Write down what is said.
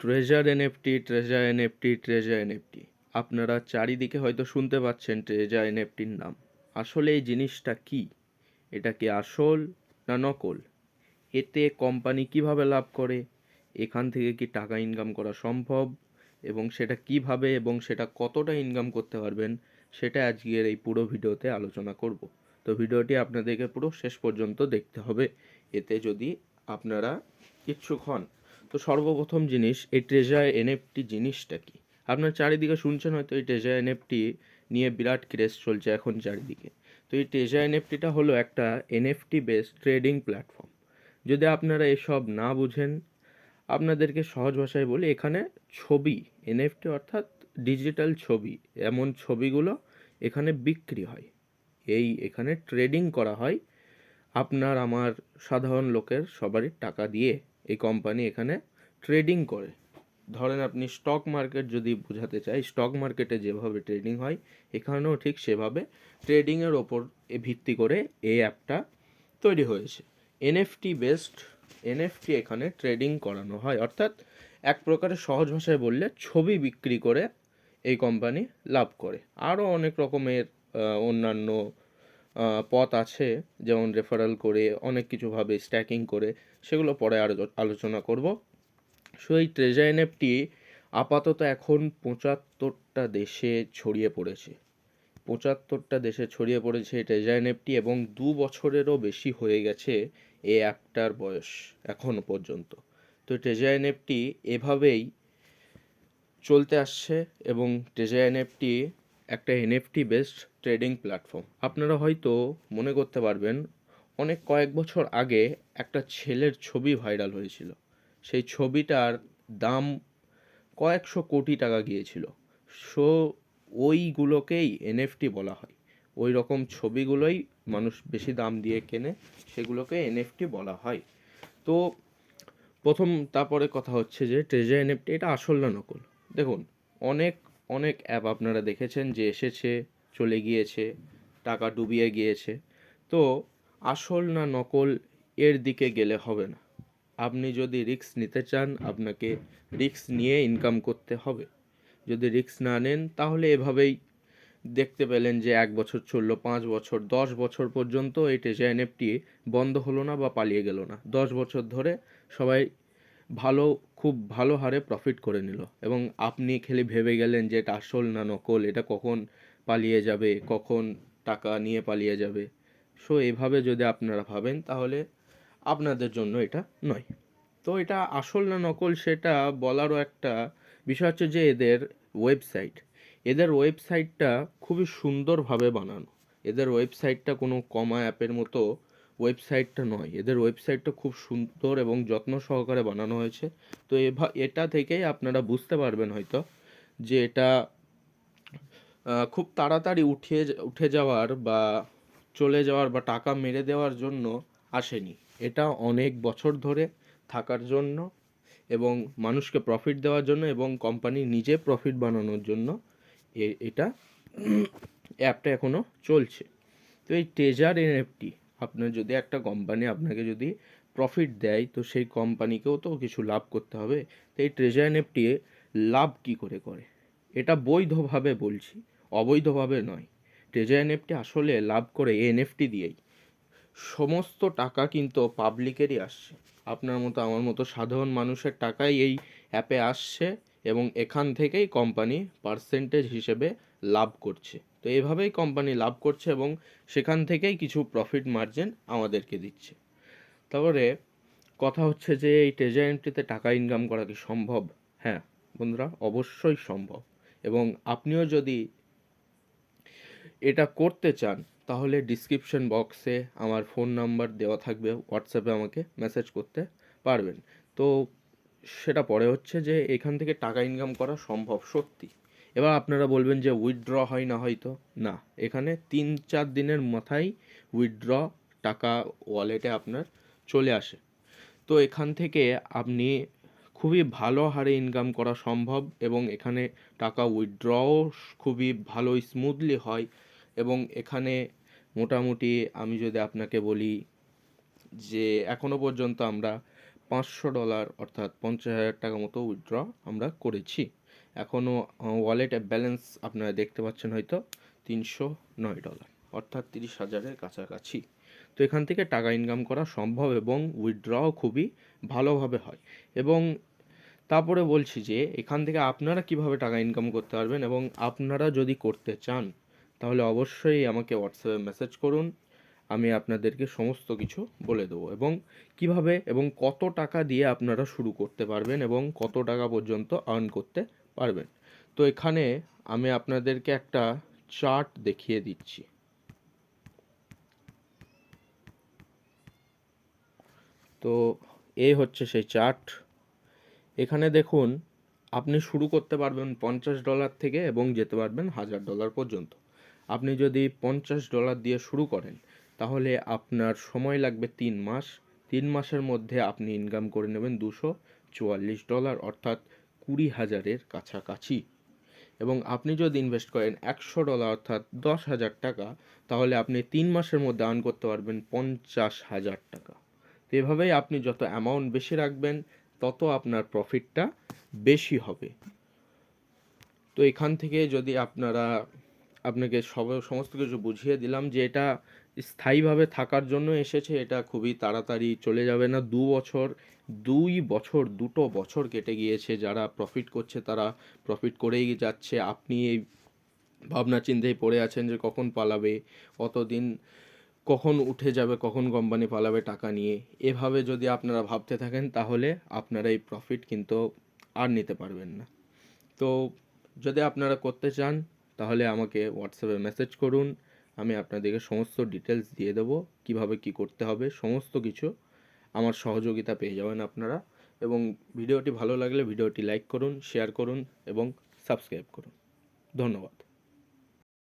Treasure NFT. আপনারা চারিদিকে হয়তো শুনতে পাচ্ছেন ট্রেজার এনএফটির নাম। আসলে এই জিনিসটা কি? এটা কি আসল না নকল? এতে কোম্পানি কিভাবে লাভ করে? এখান থেকে কি টাকা ইনকাম করা সম্ভব? এবং সেটা কিভাবে এবং সেটা কতটা ইনকাম করতে পারবেন, সেটা আজকের এই পুরো ভিডিওতে আলোচনা করব। তো ভিডিওটি আপনাদেরকে পুরো শেষ পর্যন্ত দেখতে হবে, এতে যদি আপনারা ইচ্ছুক হন। তো সর্বপ্রথম জিনিস, এই ট্রেজার এনএফটি জিনিসটা কি? আপনার চারিদিকে শুনছেন হয়তো এই ট্রেজার এনএফটি নিয়ে বিরাট ক্রেজ চলছে এখন চারিদিকে। তো এই ট্রেজার এনএফটিটা হলো একটা এনএফটি বেসড ট্রেডিং প্ল্যাটফর্ম। যদি আপনারা এসব না বুঝেন, আপনাদেরকে সহজ ভাষায় বলি, এখানে ছবি, এনএফটি অর্থাৎ ডিজিটাল ছবি, এমন ছবিগুলো এখানে বিক্রি হয়। এখানে ট্রেডিং করা হয় আপনার আমার সাধারণ লোকের সবারই টাকা দিয়ে। এই কোম্পানি এখানে ট্রেডিং করে। ধরেন আপনি স্টক মার্কেট যদি বোঝাতে চাই, স্টক মার্কেটে যেভাবে ট্রেডিং হয় এখানেও ঠিক সেভাবে ট্রেডিংয়ের ওপর ভিত্তি করে এই অ্যাপটা তৈরি হয়েছে। এনএফটি এখানে ট্রেডিং করানো হয়, অর্থাৎ এক প্রকারের সহজ ভাষায় বললে ছবি বিক্রি করে এই কোম্পানি লাভ করে। আরও অনেক রকমের অন্যান্য পথ আছে, যেমন রেফারেল করে, অনেক কিছুভাবে স্ট্যাকিং করে, সেগুলো পরে আরও আলোচনা করব। সো এই ট্রেজার এনএফটি আপাতত এখন 75টা দেশে ছড়িয়ে পড়েছে। 75টা দেশে ছড়িয়ে পড়েছে এই ট্রেজার এনএফটি, এবং 2 বছরেরও বেশি হয়ে গেছে এই অ্যাপটার বয়স এখনও পর্যন্ত। তো ট্রেজার এনএফটি এভাবেই চলতে আসছে, এবং ট্রেজার এনএফটি একটা এনএফটি বেসড ট্রেডিং প্ল্যাটফর্ম। আপনারা হয়তো মনে করতে পারবেন, কয়েক বছর আগে একটা ছেলের ছবি ভাইরাল হয়েছিল। সেই ছবিটার দাম কয়েকশো কোটি টাকা গিয়েছিল। সো ওইগুলোকেই এনএফটি বলা হয়। ওই রকম ছবিগুলোই মানুষ বেশি দাম দিয়ে কেনে, সেগুলোকে এনএফটি বলা হয়। তো তারপরে কথা হচ্ছে যে ট্রেজার এনএফটি এটা আসল না নকল। দেখুন, অনেক অনেক অ্যাপ আপনারা দেখেছেন যে এসেছে, চলে গিয়েছে, টাকা ডুবিয়ে গিয়েছে। তো আসল না নকল এর দিকে গেলে হবে না। আপনি যদি রিস্ক নিতে চান, আপনাকে রিস্ক নিয়ে ইনকাম করতে হবে। যদি রিস্ক না নেন, তাহলে এভাবেই দেখতে পেলেন যে 1 বছর চললো, 5 বছর, 10 বছর পর্যন্ত এই ট্রেজার এনএফটি বন্ধ হলো না বা পালিয়ে গেল না। 10 বছর ধরে সবাই খুব ভালো হারে প্রফিট করে নিল, এবং আপনি খালি ভেবে গেলেন যে এটা আসল না নকল, এটা কখন পালিয়ে যাবে, কখন টাকা নিয়ে পালিয়ে যাবে। সো এভাবে যদি আপনারা ভাবেন, তাহলে আপনাদের জন্য এটা নয়। তো এটা আসল না নকল সেটা বলারও একটা বিষয় হচ্ছে যে এদের ওয়েবসাইটটা খুবই সুন্দরভাবে বানানো। এদের ওয়েবসাইটটা কোনো কমা অ্যাপের মতো ওয়েবসাইটটা নয়। এদের ওয়েবসাইটটা খুব সুন্দর এবং যত্ন সহকারে বানানো হয়েছে। তো এটা থেকেই আপনারা বুঝতে পারবেন হয়তো যে এটা খুব তাড়াতাড়ি উঠে যাওয়ার বা চলে যাওয়ার বা টাকা মেরে দেওয়ার জন্য আসেনি। এটা অনেক বছর ধরে থাকার জন্য, এবং মানুষকে প্রফিট দেওয়ার জন্য, এবং কোম্পানি নিজে প্রফিট বানানোর জন্য এটা অ্যাপটা এখনও চলছে। তো এই ট্রেজার এনএফটি, আপনার যদি একটা কোম্পানি আপনাকে যদি প্রফিট দেয়, তো সেই কোম্পানিকেও তো কিছু লাভ করতে হবে। তো এই ট্রেজার এনএফটি লাভ কি করে করে? এটা বৈধভাবে বলছি, অবৈধভাবে নয়। ট্রেজার এনএফটি আসলে লাভ করে এনএফটি দিয়েই। সমস্ত টাকা কিন্তু পাবলিকেরই আসছে। আপনার মতো আমার মতো সাধারণ মানুষের টাকাই এই অ্যাপে আসছে, এবং এখান থেকেই কোম্পানি পার্সেন্টেজ হিসেবে লাভ করছে। তো এভাবেই কোম্পানি লাভ করছে, এবং সেখান থেকেই কিছু প্রফিট মার্জিন আমাদেরকে দিচ্ছে। তারপরে কথা হচ্ছে যে এই ট্রেজার এন্ট্রিতে টাকা ইনকাম করা কি সম্ভব? হ্যাঁ বন্ধুরা, অবশ্যই সম্ভব। এবং আপনিও যদি এটা করতে চান, তাহলে ডিসক্রিপশন বক্সে আমার ফোন নাম্বার দেওয়া থাকবে, হোয়াটসঅ্যাপে আমাকে মেসেজ করতে পারবেন। তো সেটা পরে হচ্ছে যে এখান থেকে টাকা ইনকাম করা সম্ভব সত্যি। এবার আপনারা বলবেন যে উইথড্র হয় না হয়তো। না, এখানে 3-4 দিনের মাথায় উইথড্র, টাকা ওয়ালেটে আপনার চলে আসে। তো এখান থেকে আপনি খুবই ভালো হারে ইনকাম করা সম্ভব, এবং এখানে টাকা উইথড্রও খুবই ভালো স্মুথলি হয়। এবং এখানে মোটামুটি আমি যদি আপনাকে বলি যে এখনো পর্যন্ত আমরা $500 অর্থাৎ 50,000 টাকা মতো উইথড্র আমরা করেছি। এখনও ওয়ালেটে ব্যালেন্স আপনারা দেখতে পাচ্ছেন হয়তো $309 অর্থাৎ 30,000-এর কাছাকাছি। তো এখান থেকে টাকা ইনকাম করা সম্ভব এবং উইথড্রও খুবই ভালোভাবে হয়। এবং তারপরে বলছি যে এখান থেকে আপনারা কিভাবে টাকা ইনকাম করতে পারবেন, এবং আপনারা যদি করতে চান তাহলে অবশ্যই আমাকে হোয়াটসঅ্যাপে মেসেজ করুন। আমি আপনাদেরকে সমস্ত কিছু বলে দেবো, এবং কিভাবে এবং কত টাকা দিয়ে আপনারা শুরু করতে পারবেন এবং কত টাকা পর্যন্ত আর্ন করতে পারবেন। তো এখানে আমি আপনাদেরকে একটা চার্ট দেখিয়ে দিচ্ছি। তো এই হচ্ছে সেই চার্ট। এখানে দেখুন, আপনি শুরু করতে পারবেন $50 থেকে এবং যেতে পারবেন $1000 পর্যন্ত। আপনি যদি $50 দিয়ে শুরু করেন তাহলে আপনার সময় লাগবে 3 মাস। 3 মাসের মধ্যে আপনি ইনকাম করে নেবেন $244 অর্থাৎ 20,000-এর কাছাকাছি। এবং আপনি যদি ইনভেস্ট করেন $100 অর্থাৎ 10,000 টাকা, তাহলে আপনি 3 মাসের মধ্যে আর্ন করতে পারবেন 50,000 টাকা। তো এভাবেই আপনি যত অ্যামাউন্ট বেশি রাখবেন তত আপনার প্রফিটটা বেশি হবে। তো এখান থেকে যদি আপনাকে সমস্ত কিছু বুঝিয়ে দিলাম যে এটা স্থায়ীভাবে থাকার জন্য এসেছে, এটা খুবই তাড়াতাড়ি চলে যাবে না। 2 বছর, 2 বছর, 2 বছর কেটে গিয়েছে। যারা প্রফিট করছে তারা প্রফিট করেই যাচ্ছে। আপনি এই ভাবনা চিন্তায় পড়ে আছেন যে কখন পালাবে, কতদিন, কখন উঠে যাবে, কখন কোম্পানি পালাবে টাকা নিয়ে। এভাবে যদি আপনারা ভাবতে থাকেন তাহলে আপনারা এই প্রফিট কিন্তু আর নিতে পারবেন না। তো যদি আপনারা করতে চান তাহলে আমাকে হোয়াটসঅ্যাপে মেসেজ করুন। আমি আপনাদেরকে সমস্ত ডিটেলস দিয়ে দেবো, কিভাবে কি করতে হবে সমস্ত কিছু আমার সহযোগিতা পেয়ে যাবেন আপনারা। এবং ভিডিওটি ভালো লাগলে ভিডিওটি লাইক করুন, শেয়ার করুন এবং সাবস্ক্রাইব করুন। ধন্যবাদ।